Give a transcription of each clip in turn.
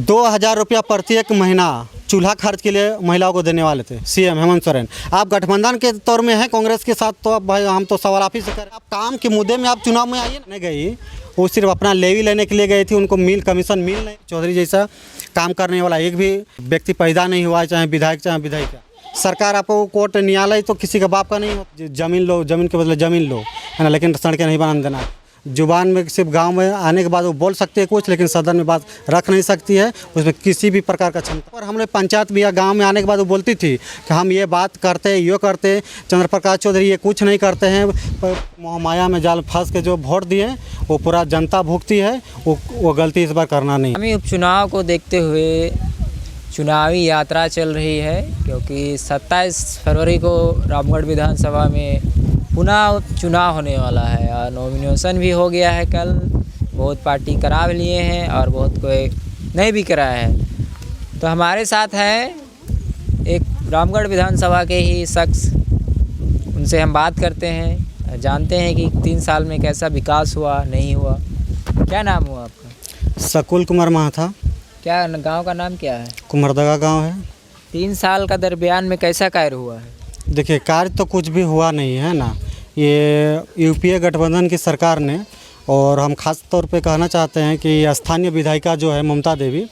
2,000 रुपया प्रति एक महीना चूल्हा खर्च के लिए महिलाओं को देने वाले थे सीएम हेमंत सोरेन। आप गठबंधन के तौर में हैं कांग्रेस के साथ, तो अब भाई हम तो सवाल आप ही से करें। आप काम के मुद्दे में आप चुनाव में आइए। नहीं गई, वो सिर्फ अपना लेवी लेने के लिए गई थी। उनको मिल कमीशन मिल नहीं। चौधरी जैसा काम करने वाला एक भी व्यक्ति पैदा नहीं हुआ है, चाहे विधायक चाहे विधायिका। सरकार आपको कोर्ट न्यायालय तो किसी का बाप का नहीं हो। जमीन लो, जमीन के बदले जमीन लो, है ना, लेकिन सड़कें नहीं बना देना। जुबान में सिर्फ गांव में आने के बाद वो बोल सकती है कुछ, लेकिन सदन में बात रख नहीं सकती है। उसमें किसी भी प्रकार का क्षमता। और हमने पंचायत भी या गांव में आने के बाद वो बोलती थी कि हम ये बात करते, ये करते। चंद्रप्रकाश चौधरी ये कुछ नहीं करते हैं। मोहमाया में जाल फंस के जो वोट दिए वो पूरा जनता भुगती है। वो गलती इस बार करना नहीं। आगामी उपचुनाव को देखते हुए चुनावी यात्रा चल रही है, क्योंकि 27 फरवरी को रामगढ़ विधानसभा में पुनः चुनाव होने वाला है और नॉमिनेशन भी हो गया है कल। बहुत पार्टी करा भी लिए हैं और बहुत कोई नहीं भी कराया है। तो हमारे साथ है एक रामगढ़ विधानसभा के ही शख्स, उनसे हम बात करते हैं, जानते हैं कि 3 साल में कैसा विकास हुआ नहीं हुआ। क्या नाम हुआ आपका? शकुल कुमार महाथा। क्या गांव का नाम क्या है? कुमरदगा गांव है। 3 साल का दरमियान में कैसा कार्य हुआ है? देखिए, कार्य तो कुछ भी हुआ नहीं है ना। ये यूपीए गठबंधन की सरकार ने, और हम खास तौर पे कहना चाहते हैं कि स्थानीय विधायिका जो है ममता देवी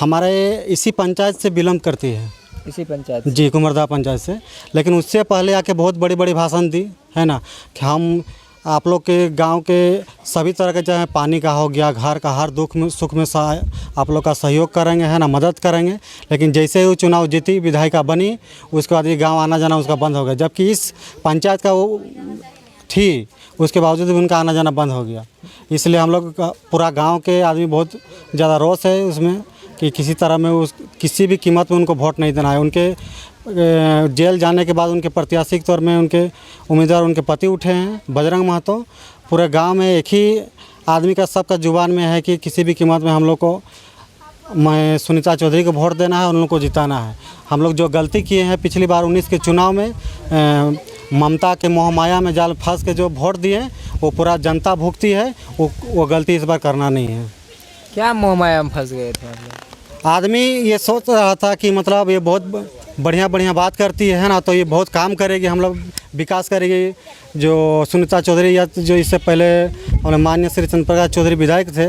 हमारे इसी पंचायत से बिलोंग करती है। इसी पंचायत जी, कुमरदा पंचायत से। लेकिन उससे पहले आके बहुत बड़ी बड़ी भाषण दी, है ना, कि हम आप लोग के गांव के सभी तरह के, चाहे पानी का हो गया, घर का हर दुख में सुख में आप लोग का सहयोग करेंगे, है ना, मदद करेंगे। लेकिन जैसे ही वो चुनाव जीती, विधायिका बनी, उसके बाद ये गांव आना जाना उसका बंद हो गया। जबकि इस पंचायत का वो थी, उसके बावजूद भी उनका आना जाना बंद हो गया। इसलिए हम लोग पूरा गाँव के आदमी बहुत ज़्यादा रोष है उसमें कि किसी तरह में किसी भी कीमत में उनको वोट नहीं देना है। उनके जेल जाने के बाद उनके प्रत्याशी के तौर में उनके उम्मीदवार उनके पति उठे हैं, बजरंग महतो। पूरे गांव में एक ही आदमी का सबका जुबान में है कि किसी भी कीमत में हम लोग को सुनीता चौधरी को वोट देना है और उन लोग को जिताना है। हम लोग जो गलती किए हैं पिछली बार 19 के चुनाव में, ममता के मोहमाया में जाल फंस के जो वोट दिए वो पूरा जनता भुगती है। वो गलती इस बार करना नहीं है। क्या मोहमाया में फंस गए थे आप लोग? आदमी ये सोच रहा था कि मतलब ये बहुत बढ़िया बात करती है ना, तो ये बहुत काम करेगी, हम लोग विकास करेगी। जो सुनीता चौधरी या जो इससे पहले और माननीय श्री चंद्रप्रकाश चौधरी विधायक थे,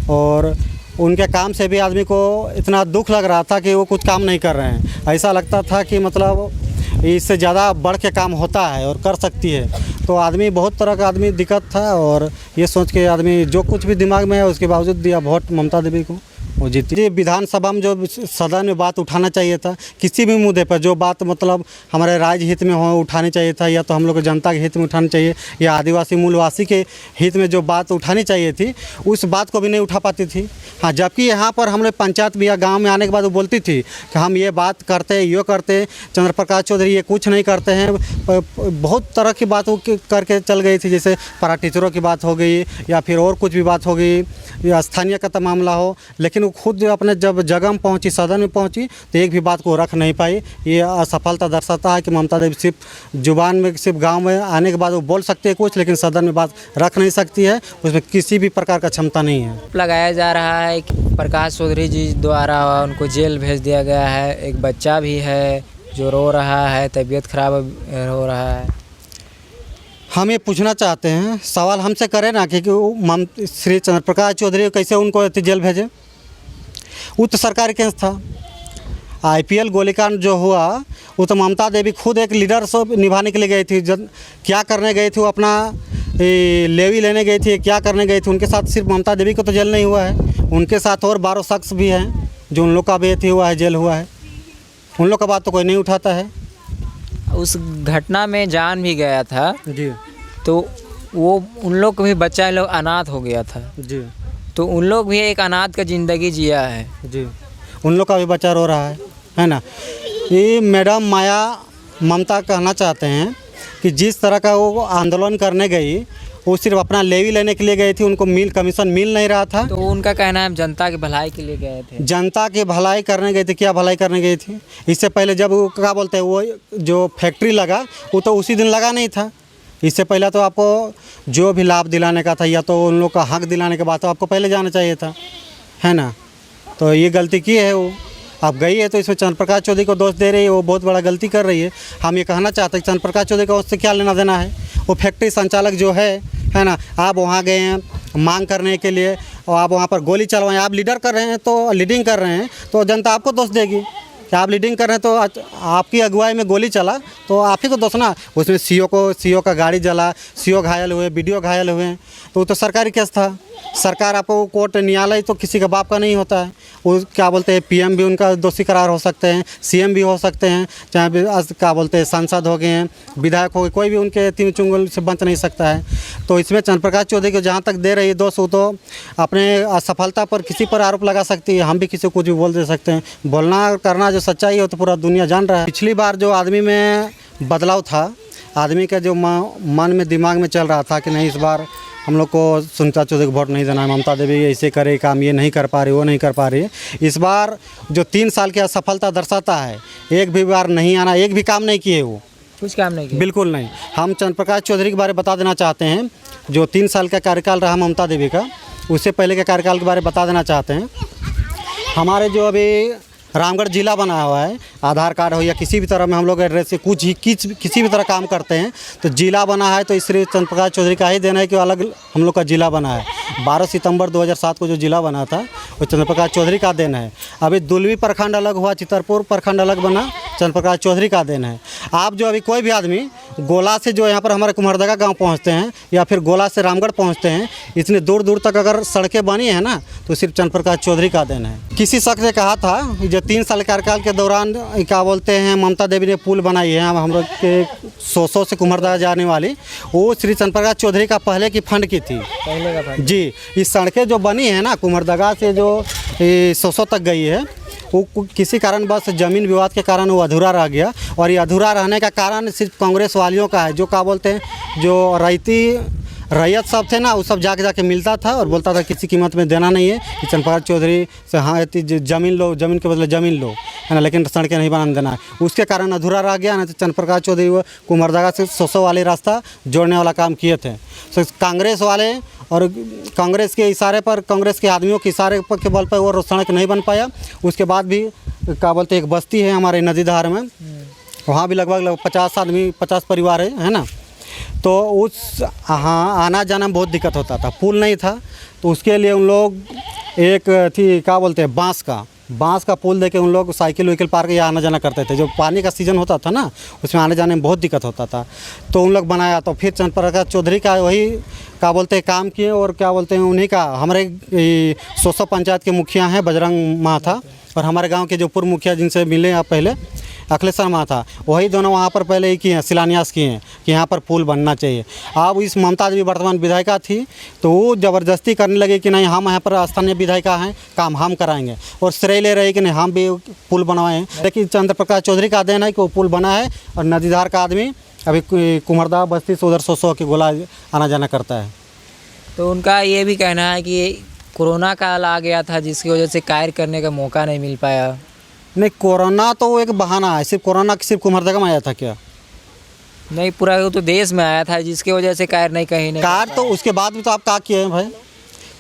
और उनके काम से भी आदमी को इतना दुख लग रहा था कि वो कुछ काम नहीं कर रहे हैं। ऐसा लगता था कि मतलब इससे ज़्यादा बढ़ के काम होता है और कर सकती है। तो आदमी बहुत तरह का आदमी दिक्कत था, और ये सोच के आदमी जो कुछ भी दिमाग में है उसके बावजूद दिया वोट ममता देवी को, वो जीती। विधानसभा में जो सदन में बात उठाना चाहिए था, किसी भी मुद्दे पर जो बात मतलब हमारे राज्य हित में हो उठानी चाहिए था, या तो हम लोग को जनता के हित में उठानी चाहिए, या आदिवासी मूलवासी के हित में जो बात उठानी चाहिए थी, उस बात को भी नहीं उठा पाती थी। हाँ, जबकि यहाँ पर हम लोग पंचायत भी या गाँव में आने के बाद वो बोलती थी कि हम ये बात करते, ये करते। चंद्रप्रकाश चौधरी ये कुछ नहीं करते हैं। बहुत तरह की बात वो करके चल गई थी, जैसे पारा टीचरों की बात हो गई या फिर और कुछ भी बात हो गई, या स्थानीय का मामला हो। लेकिन वो खुद अपने जब जगह में पहुंची, सदन में पहुंची, तो एक भी बात को रख नहीं पाई। ये असफलता दर्शाता है कि ममता देवी सिर्फ जुबान में, सिर्फ गांव में आने के बाद वो बोल सकते हैं कुछ, लेकिन सदन में बात रख नहीं सकती है। उसमें किसी भी प्रकार का क्षमता नहीं है। लगाया जा रहा है कि प्रकाश चौधरी जी द्वारा उनको जेल भेज दिया गया है। एक बच्चा भी है जो रो रहा है, तबीयत खराब हो रहा है। हम ये पूछना चाहते हैं, सवाल हमसे करें ना कि श्री चंद्रप्रकाश चौधरी कैसे उनको जेल भेजे। वो तो सरकारी केस था। IPL गोलीकांड जो हुआ, वो तो ममता देवी खुद एक लीडरशिप निभाने के लिए गई थी। जब क्या करने गई थी, वो अपना लेवी लेने गई थी, क्या करने गई थी। उनके साथ सिर्फ ममता देवी को तो जेल नहीं हुआ है, उनके साथ और 12 शख्स भी हैं जो उन लोग का भी हुआ है, जेल हुआ है। उन लोग का बात तो कोई नहीं उठाता है। उस घटना में जान भी गया था जी, तो वो उन लोग को भी बच्चा लोग अनाथ हो गया था जी, तो उन लोग भी एक अनाथ का ज़िंदगी जिया है जी। उन लोग का भी बच्चा रो रहा है ना। ये मैडम माया ममता कहना चाहते हैं कि जिस तरह का वो आंदोलन करने गई, वो सिर्फ अपना लेवी लेने के लिए गई थी। उनको कमीशन मिल नहीं रहा था। तो उनका कहना है जनता की भलाई के लिए गए थे। जनता की भलाई करने गई थी। क्या भलाई करने गई थी? इससे पहले जब वो क्या बोलते हैं, वो जो फैक्ट्री लगा वो तो उसी दिन लगा नहीं था। इससे पहले तो आपको जो भी लाभ दिलाने का था, या तो उन लोग का हक दिलाने के बाद तो आपको पहले जाना चाहिए था, है ना। तो ये गलती की है वो, अब गई है तो इसमें चंद्र प्रकाश चौधरी को दोष दे रही है, वो बहुत बड़ा गलती कर रही है। हम ये कहना चाहते हैं कि चंद्र प्रकाश चौधरी का उससे क्या लेना देना है। वो फैक्ट्री संचालक जो है ना, आप वहाँ गए हैं मांग करने के लिए और आप वहाँ पर गोली चलवाएं, आप लीडर कर रहे हैं तो लीडिंग कर रहे हैं तो जनता आपको दोष देगी कि आप लीडिंग कर रहे हैं, तो आपकी अगुवाई में गोली चला तो आप ही को दोष ना। उसमें सीओ का गाड़ी जला, सीओ घायल हुए, बीडीओ घायल हुए, तो वो तो सरकारी केस था। सरकार आपको कोर्ट न्यायालय तो किसी का बाप का नहीं होता है। वो क्या बोलते हैं पीएम भी उनका दोषी करार हो सकते हैं, सीएम भी हो सकते हैं, चाहे भी क्या बोलते हैं सांसद हो गए हैं, विधायक हो गए, कोई भी उनके तीन चुंगल से बच नहीं सकता है। तो इसमें चंद्र प्रकाश चौधरी को जहाँ तक दे रही है दोष, वो तो अपने असफलता पर किसी पर आरोप लगा सकती है। हम भी किसी को कुछ भी बोल दे सकते हैं। बोलना करना जो सच्चाई है वो तो पूरा दुनिया जान रहा है। पिछली बार जो आदमी में बदलाव था, आदमी का जो मन में दिमाग में चल रहा था कि नहीं इस बार हम लोग को सुनीता चौधरी को वोट नहीं देना है, ममता देवी ऐसे करे काम, ये नहीं कर पा रही, वो नहीं कर पा रही। इस बार जो 3 साल की असफलता दर्शाता है, एक भी बार नहीं आना, एक भी काम नहीं किए, वो कुछ काम नहीं किया, बिल्कुल नहीं। हम चंद्र प्रकाश चौधरी के बारे में बता देना चाहते हैं, जो 3 साल का कार्यकाल रहा ममता देवी का, उससे पहले के कार्यकाल के बारे में बता देना चाहते हैं। हमारे जो अभी रामगढ़ जिला बना हुआ है, आधार कार्ड हो या किसी भी तरह में हम लोग एड्रेस से कुछ ही किसी भी तरह काम करते हैं तो जिला बना है, तो इसलिए चंद्र प्रकाश चौधरी का ही देना है कि अलग हम लोग का जिला बना है। 12 सितंबर 2007 को जो जिला बना था वो चंद्र प्रकाश चौधरी का देन है। अभी दुलवी प्रखंड अलग हुआ, चितरपुर प्रखंड अलग बना, चंद्र प्रकाश चौधरी का देन है। आप जो अभी कोई भी आदमी गोला से जो यहाँ पर हमारे कुम्हरदगा गाँव पहुँचते हैं या फिर गोला से रामगढ़ पहुँचते हैं, इतनी दूर दूर तक अगर सड़कें बनी है ना तो सिर्फ चंद्र प्रकाश चौधरी का देन है। किसी शख्स ने कहा था जो 3 साल कार्यकाल के दौरान क्या बोलते हैं ममता देवी ने पुल बनाई है हम लोग के 100 से कुम्हरदगा जाने वाली, वो श्री चंद्र प्रकाश चौधरी का पहले की फंड की थी, पहले का फंड जी। इस सड़कें जो बनी है ना कुम्हरदगा से जो 100 तक गई है, वो किसी कारण बस ज़मीन विवाद के कारण वो अधूरा रह गया। और ये अधूरा रहने का कारण सिर्फ कांग्रेस वालियों का है, जो क्या बोलते हैं जो रैयत सब थे ना, वो सब जाके मिलता था और बोलता था किसी कीमत में देना नहीं है कि चंद्र प्रकाश चौधरी से हाँ ज़मीन लो, ज़मीन के बदले ज़मीन लो, है ना, लेकिन सड़कें नहीं बनाने देना है। उसके कारण अधूरा रह गया ना। तो चंद्र प्रकाश चौधरी वो कुम्हरदगा से 100 वाले रास्ता जोड़ने वाला काम किए थे। तो कांग्रेस वाले और कांग्रेस के इशारे पर, कांग्रेस के आदमियों के इशारे पर के बल पर वो सड़क नहीं बन पाया। उसके बाद भी क्या बोलते एक बस्ती है हमारे नदी धार में, वहाँ भी लगभग 50 आदमी 50 परिवार है ना, तो उस हाँ आना जाना में बहुत दिक्कत होता था। पुल नहीं था तो उसके लिए उन लोग एक थी क्या बोलते हैं बांस का पुल देके उन लोग साइकिल वाइकिल पार के आना जाना करते थे। जो पानी का सीज़न होता था ना उसमें आने जाने में बहुत दिक्कत होता था, तो उन लोग बनाया। तो फिर चंद्र प्रकाश चौधरी का वही क्या बोलते हैं काम किए और क्या बोलते हैं उन्हीं का, हमारे 100 पंचायत के मुखिया हैं बजरंग माथा, और हमारे गांव के जो पूर्व मुखिया जिनसे मिले आप पहले अखिलेश्वर माथा, वही दोनों वहाँ पर पहले ही किए हैं, शिलान्यास किए हैं कि यहाँ पर पुल बनना चाहिए। अब इस ममता देवी वर्तमान विधायिका थी तो वो ज़बरदस्ती करने लगे कि नहीं हम यहाँ पर स्थानीय विधायिका हैं, काम हम कराएंगे, और श्रेय ले रहे कि नहीं हम भी पुल बनवाए हैं। लेकिन चंद्र प्रकाश चौधरी का देन है कि वो पुल बना है और नदीधार का आदमी अभी कुम्हरदगा बस्ती से उधर 100 के गोला आना जाना करता है। तो उनका ये भी कहना है कि कोरोना काल आ गया था जिसकी वजह से कार्य करने का मौका नहीं मिल पाया। नहीं, कोरोना तो वो एक बहाना है, सिर्फ कोरोना सिर्फ कुम्हरदगा में आया था क्या? नहीं, पूरा वो तो देश में आया था जिसकी वजह से कार्य नहीं कहीं नहीं कार्य तो उसके बाद भी तो आप क्या किए हैं भाई?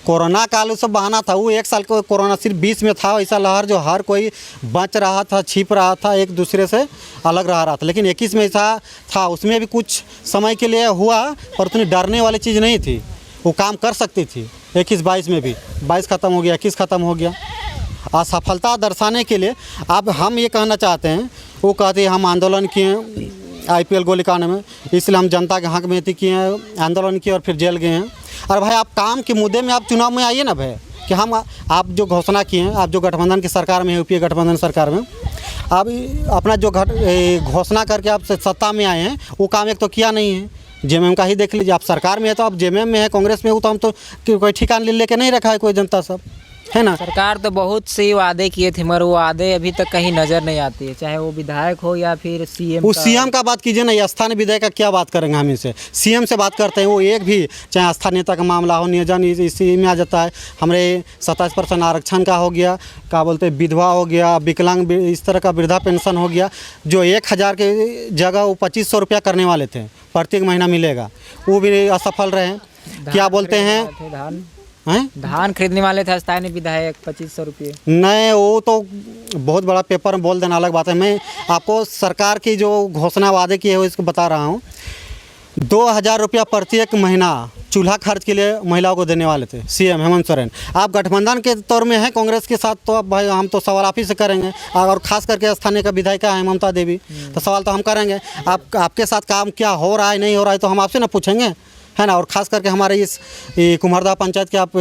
कोरोना काल वो सब बहाना था। वो 1 साल को कोरोना सिर्फ 20 में था ऐसा लहर जो हर कोई बच रहा था, छिप रहा था, एक दूसरे से अलग रह रहा था। लेकिन 21 में ऐसा था, उसमें भी कुछ समय के लिए हुआ और उतनी डरने वाली चीज़ नहीं थी, वो काम कर सकती थी। 21-22 में भी 22 ख़त्म हो गया, 21 ख़त्म हो गया। असफलता दर्शाने के लिए अब हम ये कहना चाहते हैं, वो कहते हैं हम आंदोलन किए IPL गोलीकांड में, इसलिए हम जनता के हक में किए आंदोलन किए और फिर जेल गए हैं। और भाई आप काम के मुद्दे में आप चुनाव में आइए ना भाई, कि हम आप जो घोषणा किए हैं, आप जो गठबंधन की सरकार में UPA गठबंधन सरकार में आप अपना जो घोषणा करके आप सत्ता में आए हैं वो काम एक तो किया नहीं है। JMM का ही देख लीजिए, आप सरकार में है तो आप JMM में है, कांग्रेस में हो तो हम तो कोई ठिकाना लेके नहीं रखा है कोई जनता सब, है ना। सरकार तो बहुत से वादे किए थे मगर वो वादे अभी तक कहीं नज़र नहीं आती है, चाहे वो विधायक हो या फिर CM। वो CM का बात कीजिए ना, स्थानीय विधायक का क्या बात करेंगे हम इनसे? CM से बात करते हैं, वो एक भी चाहे स्थानीय नेता का मामला हो, नियोजन इसी में आ जाता है। हमारे 27% आरक्षण का हो गया, क्या बोलते हैं विधवा हो गया, विकलांग इस तरह का वृद्धा पेंशन हो गया, जो 1000 के जगह वो 2500 रुपया करने वाले थे, प्रत्येक महीना मिलेगा, वो भी असफल रहे। क्या बोलते हैं हैं। धान खरीदने वाले थे स्थानीय विधायक 2500 रुपये। नहीं, वो तो बहुत बड़ा पेपर में बोल देना अलग बात है। मैं आपको सरकार की जो घोषणा वादे की है वो इसको बता रहा हूँ। 2000 रुपया प्रति एक महीना चूल्हा खर्च के लिए महिलाओं को देने वाले थे सीएम हेमंत सोरेन। आप गठबंधन के तौर में हैं कांग्रेस के साथ, तो अब भाई हम तो सवाल आप ही से करेंगे, और खास करके स्थानीय का विधायिका है ममता देवी, तो सवाल तो हम करेंगे। आपके साथ काम क्या हो रहा है नहीं हो रहा है तो हम आपसे ना पूछेंगे, है ना। और ख़ास करके हमारे इस कुमारदा पंचायत के आप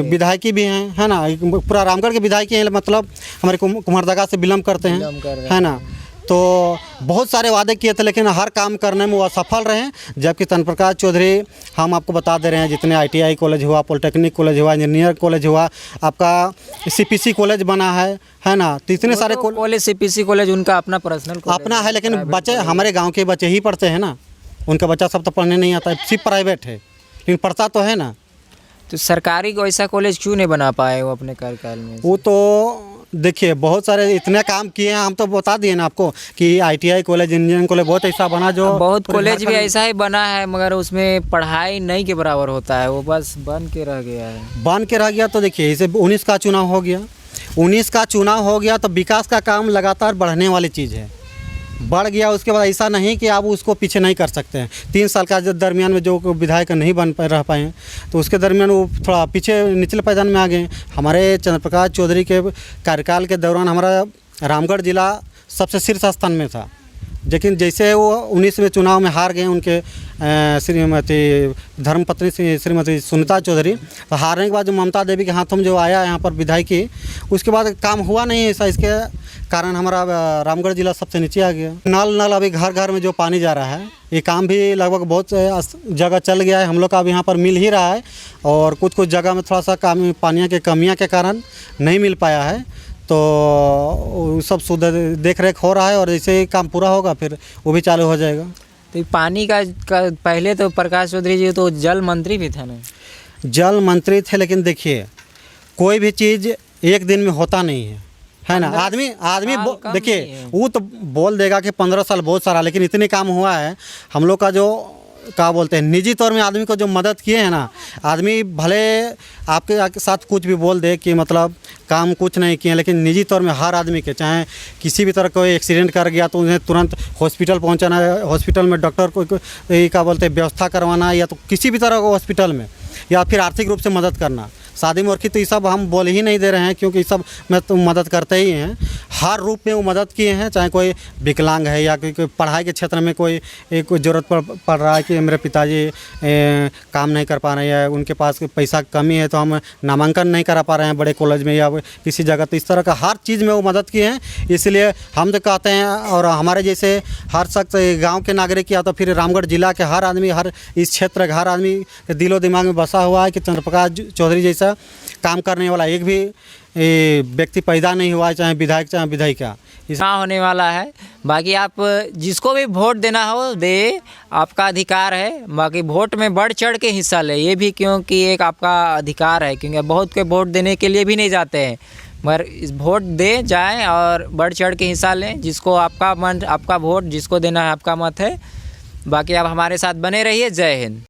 विधायकी भी हैं, है ना। पूरा रामगढ़ के विधायकी हैं, मतलब हमारे कुमारदा से बिलोंग करते हैं, है ना। तो बहुत सारे वादे किए थे लेकिन हर काम करने में वो असफल रहे। जबकि तन प्रकाश चौधरी, हम आपको बता दे रहे हैं, जितने ITI कॉलेज हुआ, पॉलिटेक्निक कॉलेज हुआ, इंजीनियर कॉलेज हुआ, आपका CPC कॉलेज बना है ना। तो इतने सारे कॉलेज CPC कॉलेज उनका अपना पर्सनल अपना है, लेकिन बच्चे हमारे गाँव के बच्चे ही पढ़ते हैं ना। उनका बच्चा सब तो पढ़ने नहीं आता है, सिर्फ प्राइवेट है, लेकिन पढ़ता तो है ना। तो सरकारी को ऐसा कॉलेज क्यों नहीं बना पाए वो अपने कार्यकाल में? वो तो देखिए बहुत सारे इतने काम किए हैं, हम तो बता दिए ना आपको कि ITI कॉलेज, इंजीनियरिंग कॉलेज बहुत ऐसा बना जो बहुत कॉलेज भी ऐसा ही बना है, मगर उसमें पढ़ाई नहीं के बराबर होता है, वो बस बन के रह गया है। बन के रह गया तो देखिए इसे 19 का चुनाव हो गया, 19 का चुनाव हो गया तो विकास का काम लगातार बढ़ने वाली चीज़ है, बढ़ गया। उसके बाद ऐसा नहीं कि आप उसको पीछे नहीं कर सकते हैं। 3 साल का दरमियान में जो विधायक नहीं रह पाए तो उसके दरमियान वो थोड़ा पीछे निचले पायदान में आ गए। हमारे चंद्र प्रकाश चौधरी के कार्यकाल के दौरान हमारा रामगढ़ जिला सबसे शीर्ष स्थान में था, लेकिन जैसे वो 19 में चुनाव में हार गए उनके श्रीमती धर्मपत्नी श्रीमती सुनीता चौधरी, तो हारने के बाद जो ममता देवी के हाथों में जो आया यहाँ पर विधायकी, उसके बाद काम हुआ नहीं ऐसा। इसके कारण हमारा रामगढ़ जिला सबसे नीचे आ गया। नल अभी घर घर में जो पानी जा रहा है, ये काम भी लगभग बहुत जगह चल गया है। हम लोग का अब यहाँ पर मिल ही रहा है, और कुछ जगह में थोड़ा सा काम पानी के कमियाँ के कारण नहीं मिल पाया है। तो सब शुद्ध देख रेख हो रहा है, और जैसे ही काम पूरा होगा फिर वो भी चालू हो जाएगा। तो पानी का पहले तो प्रकाश चौधरी जी तो जल मंत्री भी थे ना। जल मंत्री थे, लेकिन देखिए कोई भी चीज़ एक दिन में होता नहीं है ना। आदमी देखिए वो तो बोल देगा कि 15 साल बहुत सारा, लेकिन इतने काम हुआ है। हम लोग का जो क्या बोलते हैं, निजी तौर में आदमी को जो मदद किए हैं ना, आदमी भले आपके साथ कुछ भी बोल दे कि मतलब काम कुछ नहीं किए, लेकिन निजी तौर में हर आदमी के, चाहे किसी भी तरह कोई एक्सीडेंट कर गया तो उन्हें तुरंत हॉस्पिटल पहुंचाना, हॉस्पिटल में डॉक्टर को क्या बोलते हैं व्यवस्था करवाना, या तो किसी भी तरह को हॉस्पिटल में, या फिर आर्थिक रूप से मदद करना। शादी मुर्खी तो ये सब हम बोल ही नहीं दे रहे हैं, क्योंकि ये सब में तो मदद करते ही हैं। हर रूप में वो मदद किए हैं, चाहे कोई विकलांग है या कोई पढ़ाई के क्षेत्र में कोई ज़रूरत पड़ रहा है कि मेरे पिताजी काम नहीं कर पा रहे हैं, या उनके पास पैसा कमी है तो हम नामांकन नहीं करा पा रहे हैं बड़े कॉलेज में या किसी जगह, तो इस तरह का हर चीज़ में वो मदद किए हैं। इसलिए हम तो कहते हैं, और हमारे जैसे हर शख्स गाँव के नागरिक या तो फिर रामगढ़ जिला के हर आदमी, हर इस क्षेत्र का हर आदमी के दिलो दिमाग में बसा हुआ है कि चंद्र प्रकाश चौधरी जैसा काम करने वाला एक भी व्यक्ति पैदा नहीं हुआ है, चाहे विधायक चाहे विधायिका। चुनाव होने वाला है, बाकी आप जिसको भी वोट देना हो दे, आपका अधिकार है। बाकी वोट में बढ़ चढ़ के हिस्सा ले, ये भी क्योंकि एक आपका अधिकार है, क्योंकि बहुत के वोट देने के लिए भी नहीं जाते हैं, मगर इस वोट दे जाएं और बढ़ चढ़ के हिस्सा लें। जिसको आपका मन, आपका वोट जिसको देना है, आपका मत है। बाकी आप हमारे साथ बने रहिए। जय हिंद।